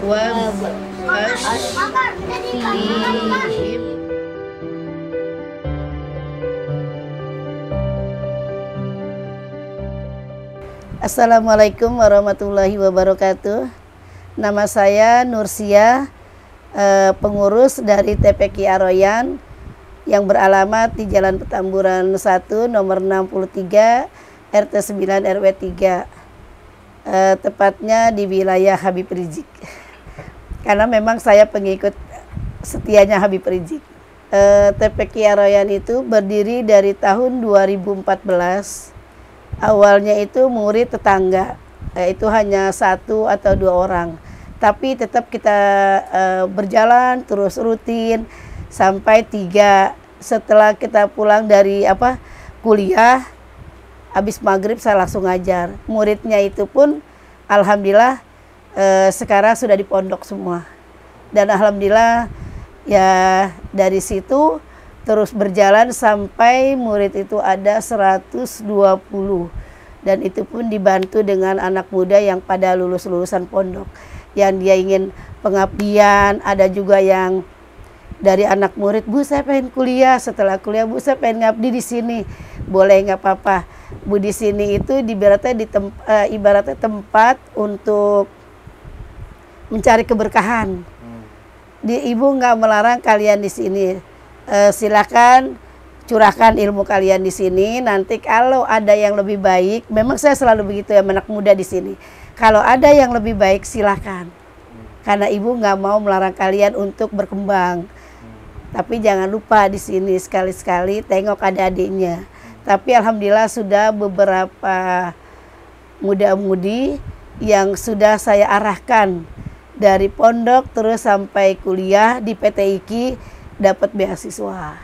وبشرهم. Assalamualaikum warahmatullahi wabarakatuh. Nama saya Nursia, pengurus dari TPQ Aroyan yang beralamat di Jalan Petamburan 1 nomor 63 RT 9 RW 3, tepatnya di wilayah Habib Rizik. Karena memang saya pengikut setianya Habib Rizik. TPQ Aroyan itu berdiri dari tahun 2014. Awalnya itu murid tetangga, itu hanya 1 atau 2 orang. Tapi tetap kita berjalan terus rutin sampai 3. Setelah kita pulang dari kuliah, habis maghrib saya langsung ngajar. Muridnya itu pun alhamdulillah sekarang sudah di pondok semua. Dan alhamdulillah ya dari situ terus berjalan sampai murid itu ada 120. Dan itu pun dibantu dengan anak muda yang pada lulusan pondok. Yang dia ingin pengabdian, ada juga yang dari anak murid, Bu saya pengen kuliah, setelah kuliah Bu saya pengen ngabdi di sini. Boleh nggak apa-apa. Bu di sini itu ibaratnya tempat untuk mencari keberkahan. Ibu nggak melarang kalian di sini. Silakan curahkan ilmu kalian di sini. Nanti kalau ada yang lebih baik, memang saya selalu begitu ya anak muda di sini. Kalau ada yang lebih baik silakan. Karena ibu nggak mau melarang kalian untuk berkembang. Tapi jangan lupa di sini sekali-sekali tengok adik-adiknya. Tapi alhamdulillah sudah beberapa muda-mudi yang sudah saya arahkan dari pondok terus sampai kuliah di PT IKI dapat beasiswa.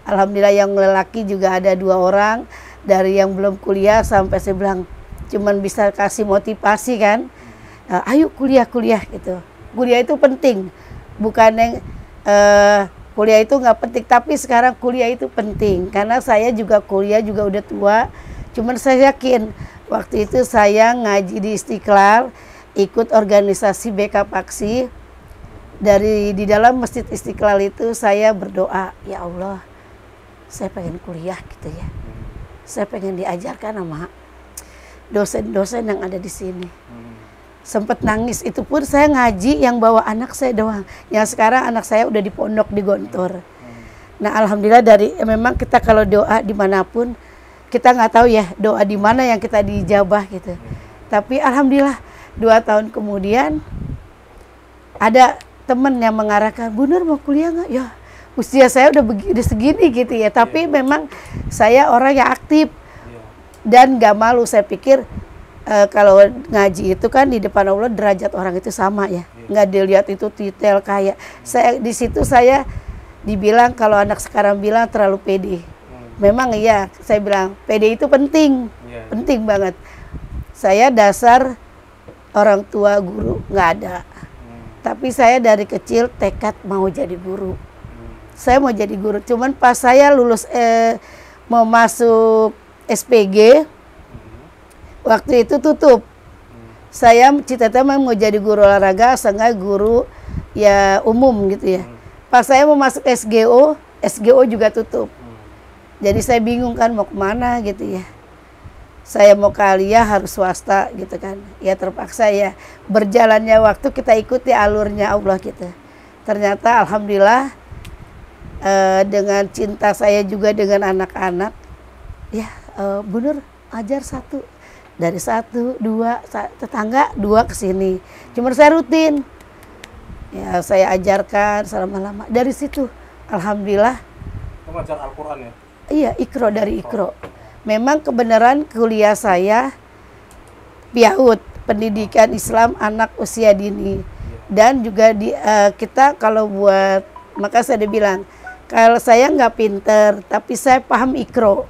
Alhamdulillah yang lelaki juga ada 2 orang. Dari yang belum kuliah sampai saya bilang cuman bisa kasih motivasi kan. Ayo kuliah gitu. Kuliah itu penting. Bukan yang kuliah itu nggak penting, tapi sekarang kuliah itu penting. Karena saya juga kuliah juga udah tua. Cuman saya yakin waktu itu saya ngaji di Istiqlal, ikut organisasi BK Paksi. Di dalam Masjid Istiqlal itu saya berdoa, ya Allah, saya pengen kuliah gitu ya. Saya pengen diajarkan sama dosen-dosen yang ada di sini. Sempet nangis, itu pun saya ngaji yang bawa anak saya doang. Yang sekarang anak saya udah di pondok di Gontor. Nah alhamdulillah memang kita kalau doa dimanapun, kita nggak tahu ya doa di mana yang kita dijabah gitu. Tapi alhamdulillah 2 tahun kemudian ada teman yang mengarahkan, Bu Nur mau kuliah nggak? Ya usia saya udah segini gitu ya. Tapi memang saya orang yang aktif dan nggak malu. Saya pikir kalau ngaji itu kan di depan Allah derajat orang itu sama ya. Nggak dilihat itu titel kayak. Di situ saya dibilang kalau anak sekarang bilang terlalu pede. Memang iya, saya bilang pede itu penting, penting banget. Saya dasar orang tua guru nggak ada. Tapi saya dari kecil tekad mau jadi guru. Saya mau jadi guru. Cuman pas saya lulus mau masuk SPG, waktu itu tutup. Saya cita-cita mau jadi guru olahraga, sengaja guru ya umum gitu ya. Pas saya mau masuk SGO juga tutup. Jadi saya bingung kan mau kemana gitu ya. Saya mau kuliah harus swasta gitu kan. Ya terpaksa ya. Berjalannya waktu kita ikuti alurnya Allah gitu. Ternyata alhamdulillah dengan cinta saya juga dengan anak-anak. Ya Bu Nur ajar 1. Dari 1, 2, tetangga 2 ke sini. Cuma saya rutin. Ya saya ajarkan selama lama. Dari situ alhamdulillah. Mengajar Al-Quran ya? Iya, Iqro dari Iqro. Memang kebenaran kuliah saya PIAUD, Pendidikan Islam Anak Usia Dini. Dan juga kita kalau buat, maka saya bilang, kalau saya nggak pinter, tapi saya paham Iqro.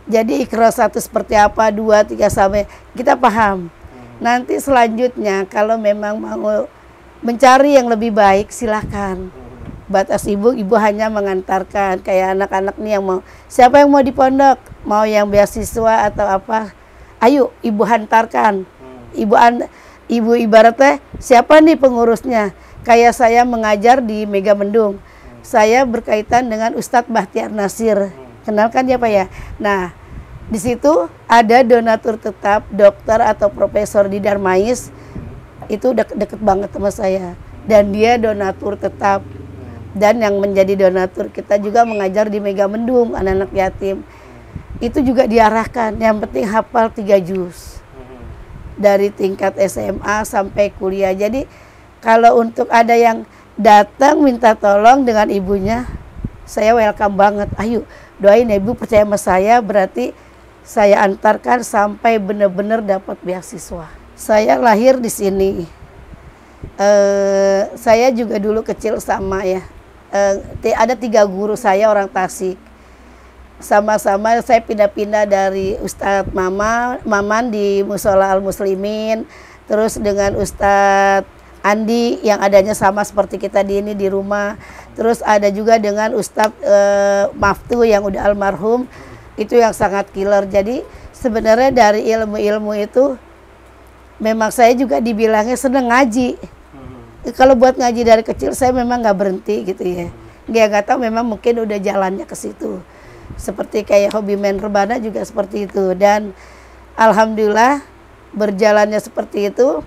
Jadi Iqro 1 seperti apa, 2, 3 sampai kita paham. Nanti selanjutnya kalau memang mau mencari yang lebih baik silakan. Batas ibu hanya mengantarkan kayak anak-anak nih yang mau, siapa yang mau di pondok, mau yang beasiswa atau apa, ayo ibu hantarkan. Ibu ibaratnya siapa nih pengurusnya? Kayak saya mengajar di Mega Mendung. Saya berkaitan dengan Ustadz Bahtiar Nasir. Kenalkan ya Pak ya. Nah, di situ ada donatur tetap dokter atau profesor di Darmais. Itu deket banget sama saya. Dan dia donatur tetap. Dan yang menjadi donatur kita juga mengajar di Mega Mendung, anak-anak yatim. Itu juga diarahkan, yang penting hafal 3 juz. Dari tingkat SMA sampai kuliah. Jadi kalau untuk ada yang datang minta tolong dengan ibunya, saya welcome banget. Ayo doain ya ibu, percaya sama saya, berarti saya antarkan sampai benar-benar dapat beasiswa. Saya lahir di sini. Saya juga dulu kecil sama ya. Ada 3 guru saya orang Tasik. Sama-sama saya pindah-pindah dari Ustadz Maman di Musola Al Muslimin, terus dengan Ustadz Andi yang adanya sama seperti kita di rumah, terus ada juga dengan Ustadz Maftu yang udah almarhum, itu yang sangat killer. Jadi sebenarnya dari ilmu-ilmu itu memang saya juga dibilangnya seneng ngaji. Kalau buat ngaji dari kecil saya memang nggak berhenti gitu ya. Nggak tahu memang mungkin udah jalannya ke situ. Seperti kayak hobi main rebana juga seperti itu. Dan alhamdulillah berjalannya seperti itu.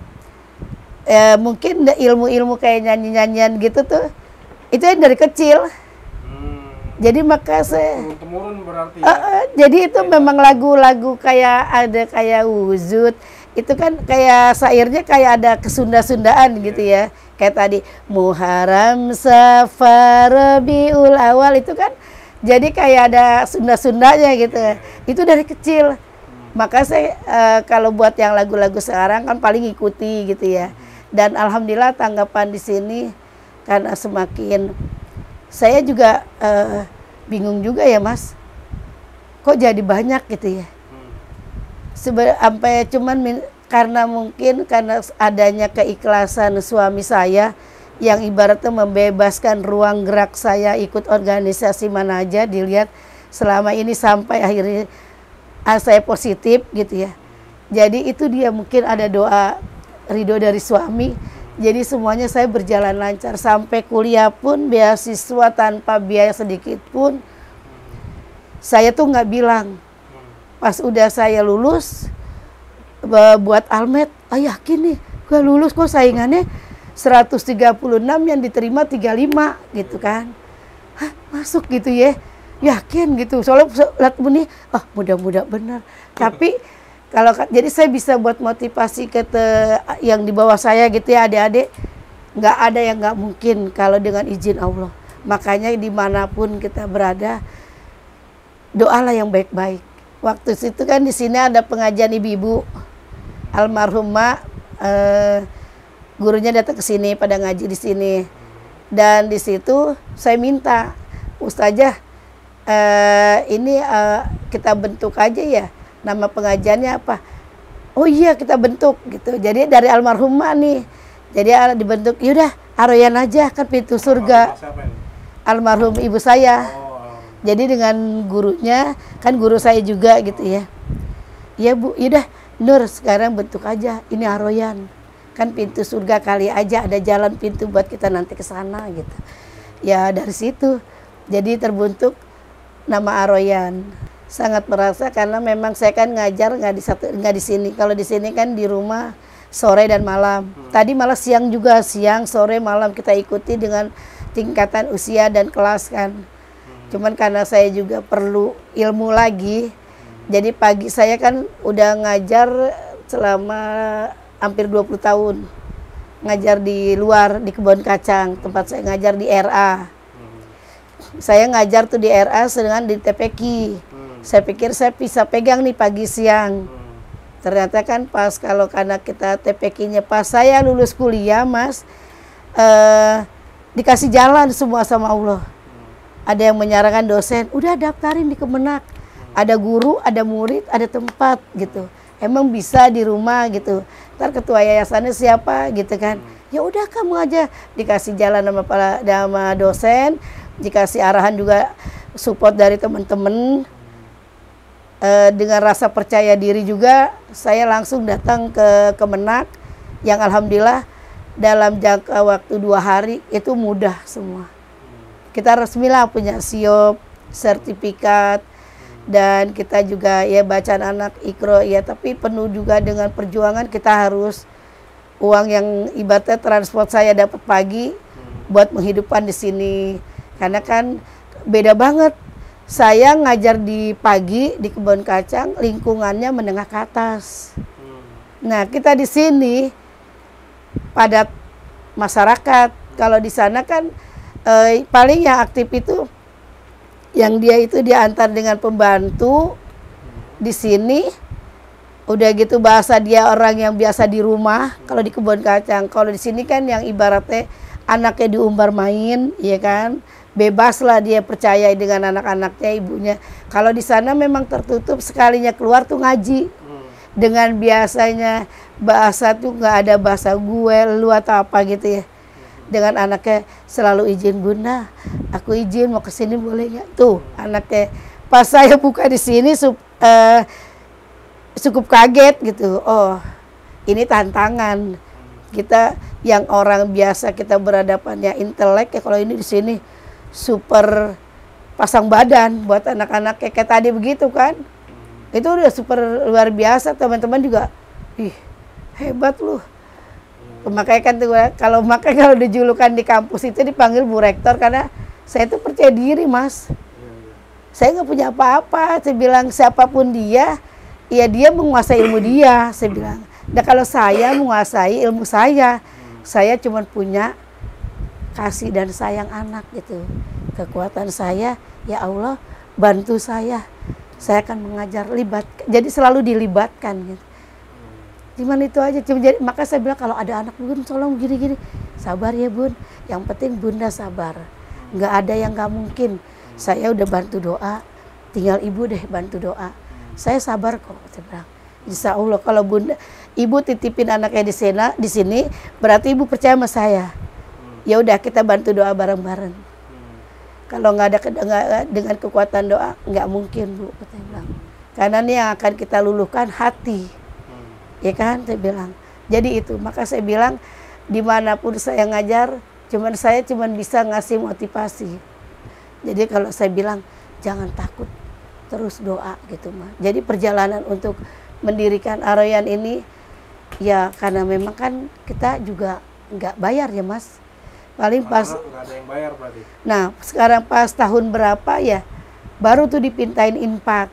Mungkin ilmu-ilmu kayak nyanyi-nyanyian gitu tuh, itu yang dari kecil. Jadi maka saya turun-temurun berarti jadi itu memang lagu-lagu kayak ada kayak wuzud. Itu kan kayak syairnya kayak ada kesunda-sundaan gitu ya. Kayak tadi Muharram, Safar, Rabiul Awal, itu kan jadi kayak ada Sunda-Sundanya gitu. Itu dari kecil. Maka saya kalau buat yang lagu-lagu sekarang kan paling ikuti gitu ya. Dan alhamdulillah tanggapan di sini karena semakin saya juga bingung juga ya Mas. Kok jadi banyak gitu ya. Sampai cuman karena mungkin karena adanya keikhlasan suami saya yang ibaratnya membebaskan ruang gerak saya ikut organisasi mana aja, dilihat selama ini sampai akhirnya saya positif gitu ya. Jadi itu dia mungkin ada doa ridho dari suami. Jadi semuanya saya berjalan lancar sampai kuliah pun beasiswa tanpa biaya sedikit pun. Saya tuh nggak bilang. Pas udah saya lulus buat Almed, yakin nih gue lulus kok saingannya 136 yang diterima 35 gitu kan. Hah, masuk gitu ya. Yakin gitu. Soalnya lihat nih, mudah-mudah benar. Tapi kalau jadi saya bisa buat motivasi ke yang di bawah saya gitu ya, adik-adik, nggak ada yang nggak mungkin kalau dengan izin Allah. Makanya dimanapun kita berada, doalah yang baik-baik. Waktu itu kan di sini ada pengajian ibu-ibu almarhumah, gurunya datang ke sini pada ngaji di sini. Dan di situ saya minta, Ustazah, ini kita bentuk aja ya, nama pengajiannya apa? Oh iya kita bentuk gitu. Jadi dari almarhumah nih. Jadi dibentuk, yaudah Aroyan aja kan pintu surga. Almarhum ibu saya. Jadi dengan gurunya, kan guru saya juga gitu ya. Iya Bu, yaudah Nur sekarang bentuk aja, ini Aroyan. Kan pintu surga kali aja ada jalan pintu buat kita nanti ke sana gitu. Ya dari situ, jadi terbentuk nama Aroyan. Sangat merasa karena memang saya kan ngajar nggak di sini. Kalau di sini kan di rumah sore dan malam. Tadi malah siang juga, siang, sore, malam kita ikuti dengan tingkatan usia dan kelas kan. Cuman karena saya juga perlu ilmu lagi, jadi pagi saya kan udah ngajar selama hampir 20 tahun. Ngajar di luar, di Kebon Kacang, tempat saya ngajar di RA. Saya ngajar tuh di RA sedangkan di TPQ. Saya pikir saya bisa pegang nih pagi siang. Ternyata kan pas kalau karena kita TPQ-nya pas saya lulus kuliah Mas, dikasih jalan semua sama Allah. Ada yang menyarankan dosen, udah daftarin di Kemenak. Ada guru, ada murid, ada tempat gitu. Emang bisa di rumah gitu. Ntar ketua yayasannya siapa gitu kan. Ya udah kamu aja, dikasih jalan sama dosen, dikasih arahan juga support dari teman-teman. Dengan rasa percaya diri juga, saya langsung datang ke Kemenak. yang alhamdulillah dalam jangka waktu 2 hari itu mudah semua. Kita resmilah punya SIOP, sertifikat, dan kita juga ya bacaan anak Iqra ya, tapi penuh juga dengan perjuangan. Kita harus uang yang ibaratnya transport saya dapat pagi buat menghidupkan di sini, karena kan beda banget. Saya ngajar di pagi di kebun kacang, lingkungannya menengah ke atas. Nah, kita di sini padat masyarakat. Kalau di sana kan paling yang aktif itu yang dia itu diantar dengan pembantu. Di sini udah gitu bahasa dia orang yang biasa di rumah kalau di kebun kacang. Kalau di sini kan yang ibaratnya anaknya diumbar main, ya kan, bebas lah dia percaya dengan anak-anaknya, ibunya. Kalau di sana memang tertutup, sekalinya keluar tuh ngaji. Dengan biasanya bahasa tuh nggak ada bahasa gue, lu atau apa gitu ya. Dengan anaknya selalu izin, Bunda, aku izin mau ke sini boleh nggak? Tuh anaknya pas saya buka di sini cukup kaget gitu. Oh, ini tantangan. Kita yang orang biasa kita berhadapannya intelek ya, kalau ini di sini super pasang badan buat anak-anak kayak tadi begitu kan. Itu udah super luar biasa, teman-teman juga. Ih, hebat lu. Makanya kan tuh kalau dijulukan di kampus itu dipanggil Bu Rektor, karena saya tuh percaya diri, Mas. Saya nggak punya apa-apa. Saya bilang siapapun dia, ya dia menguasai ilmu dia. Saya bilang. Dan kalau saya menguasai ilmu saya cuma punya kasih dan sayang anak gitu. Kekuatan saya, ya Allah bantu saya. Saya akan mengajar jadi selalu dilibatkan gitu. Cuman itu aja. Maka saya bilang kalau ada anak, Bun tolong gini-gini, sabar ya Bun, yang penting Bunda sabar, nggak ada yang nggak mungkin. Saya udah bantu doa, tinggal Ibu deh bantu doa. Saya sabar kok, saya bilang. Insya Allah kalau Bunda, Ibu titipin anaknya di sini, berarti Ibu percaya sama saya. Ya udah kita bantu doa bareng-bareng. Kalau nggak ada dengan kekuatan doa, nggak mungkin Bu, saya bilang. Karena ini yang akan kita luluhkan hati. Ya kan, saya bilang. Jadi itu, maka saya bilang dimanapun saya ngajar, saya cuman bisa ngasih motivasi. Jadi kalau saya bilang jangan takut, terus doa gitu mah. Jadi perjalanan untuk mendirikan Ar-Rayyan ini ya karena memang kan kita juga nggak bayar ya Mas. Paling pas nggak ada yang bayar berarti. Nah sekarang pas tahun berapa ya baru tuh dipintain infak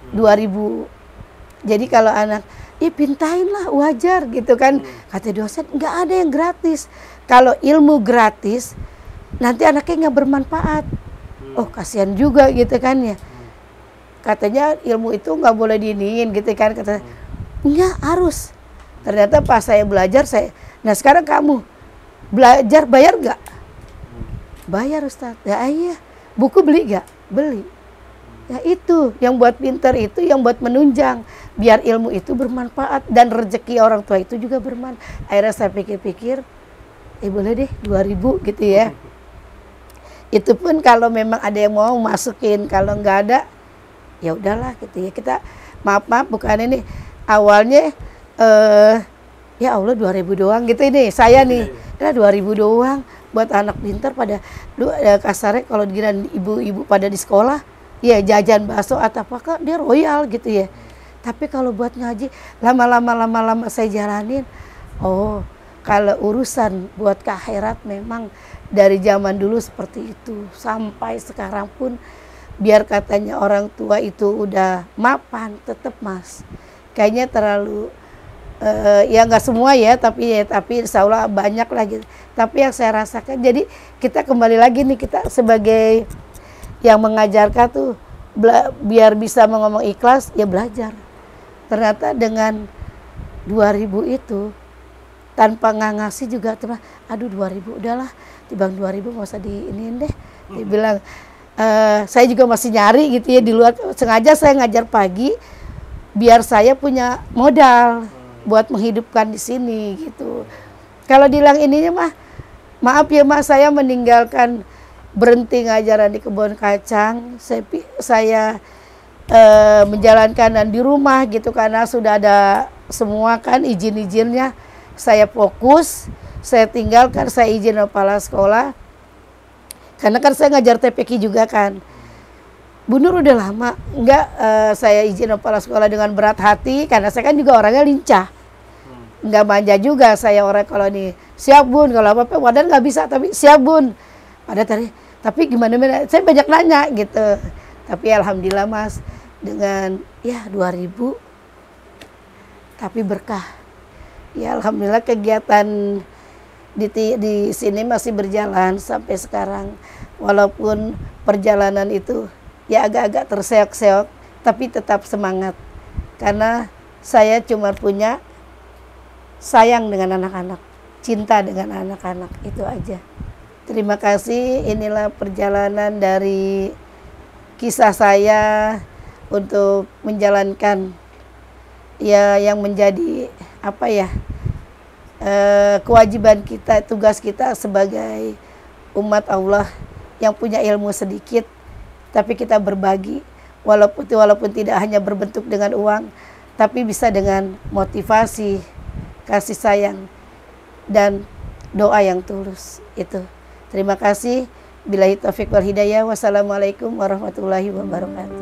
2000. Jadi kalau anak pintain lah wajar gitu kan. Kata dosen nggak ada yang gratis. Kalau ilmu gratis nanti anaknya nggak bermanfaat. Oh kasihan juga gitu kan ya. Katanya ilmu itu nggak boleh diiniin gitu kan. Kata enggak harus. Ternyata pas saya belajar nah sekarang kamu belajar bayar nggak? Bayar Ustaz. Ya iya. Buku beli nggak? Beli. Ya itu yang buat pintar, itu yang buat menunjang biar ilmu itu bermanfaat dan rezeki orang tua itu juga bermanfaat. Akhirnya saya pikir-pikir boleh deh 2000 gitu ya. Itu pun kalau memang ada yang mau masukin, kalau nggak ada ya udahlah gitu ya. Kita maaf bukan ini awalnya ya Allah 2000 doang gitu ini saya nih. Ya 2000 doang buat anak pintar pada kasarnya kalau dikira ibu-ibu pada di sekolah ya jajan bakso atau apa kak dia royal gitu ya. Tapi kalau buat ngaji lama-lama saya jalanin. Oh kalau urusan buat ke akhirat memang dari zaman dulu seperti itu sampai sekarang pun biar katanya orang tua itu udah mapan tetap Mas kayaknya terlalu ya nggak semua ya tapi insya Allah banyak lagi. Tapi yang saya rasakan jadi kita kembali lagi nih kita sebagai yang mengajarkan tuh biar bisa ngomong ikhlas ya belajar. Ternyata dengan 2000 itu tanpa ngasih juga tuh aduh 2000 udahlah dibang 2000 nggak usah diiniin deh. Dia bilang saya juga masih nyari gitu ya di luar, sengaja saya ngajar pagi biar saya punya modal buat menghidupkan di sini gitu. Kalau dibilang ininya mah maaf ya Mas saya meninggalkan berhenti ngajaran di kebun kacang, saya menjalankan dan di rumah gitu karena sudah ada semua kan izin-izinnya. saya fokus, saya tinggalkan, saya izin kepala sekolah. Karena kan saya ngajar TPQ juga kan. Bu Nur udah lama, enggak saya izin kepala sekolah dengan berat hati, karena saya kan juga orangnya lincah. Enggak manja juga saya orang kalau nih, siap Bun, kalau apa-apa wadah nggak bisa, tapi siap Bun. Pada tadi, tapi gimana, saya banyak nanya gitu. Tapi alhamdulillah Mas, dengan ya 2000, tapi berkah. Ya alhamdulillah kegiatan di sini masih berjalan sampai sekarang. Walaupun perjalanan itu ya agak-agak terseok-seok, tapi tetap semangat. Karena saya cuma punya sayang dengan anak-anak, cinta dengan anak-anak, itu aja. Terima kasih, inilah perjalanan dari kisah saya untuk menjalankan ya yang menjadi apa ya, kewajiban kita, tugas kita sebagai umat Allah yang punya ilmu sedikit, tapi kita berbagi, walaupun tidak hanya berbentuk dengan uang, tapi bisa dengan motivasi, kasih sayang, dan doa yang tulus. Itu. Terima kasih. Billahi taufiq wal hidayah. Wassalamualaikum warahmatullahi wabarakatuh.